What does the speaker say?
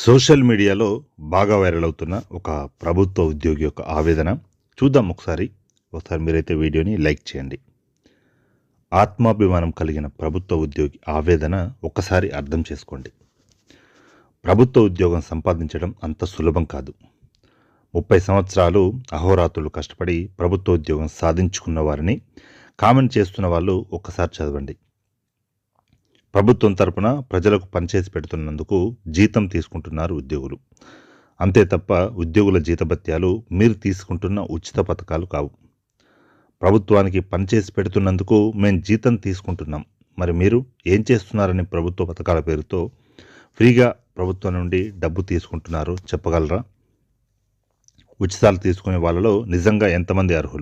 Social మీడియాలో బాగా viral అవుతున్న ఒక ప్రభుత్వ ఉద్యోగి యొక్క ఆవేదన చూద్దాం. ఒకసారి మీరైతే వీడియోని లైక్ చేయండి. ఆత్మాభిమానం కలిగిన ప్రభుత్వ ఉద్యోగి ఆవేదన ఒక్కసారి అర్థం చేసుకోండి. ప్రభుత్వ ఉద్యోగం సంపాదించడం అంత సులభం కాదు. 30 సంవత్సరాలు అహోరాత్రులు కష్టపడి ప్రభుత్వ ఉద్యోగం సాధించుకున్న వారిని కామెంట్ చేస్తున్న వాళ్ళు ఒక్కసారి చదవండి. ప్రభుత్వం తరపున ప్రజలకు పనిచేసి పెడుతున్నందుకు జీతం తీసుకుంటున్నారు ఉద్యోగులు. అంతే తప్ప ఉద్యోగుల జీతభత్యాలు మీరు తీసుకుంటున్న ఉచిత పథకాలు కావు. ప్రభుత్వానికి పనిచేసి పెడుతున్నందుకు మేము జీతం తీసుకుంటున్నాం, మరి మీరు ఏం చేస్తున్నారని ప్రభుత్వ పథకాల పేరుతో ఫ్రీగా ప్రభుత్వం నుండి డబ్బు తీసుకుంటున్నారో చెప్పగలరా? ఉచితాలు తీసుకునే వాళ్ళలో నిజంగా ఎంతమంది అర్హులు?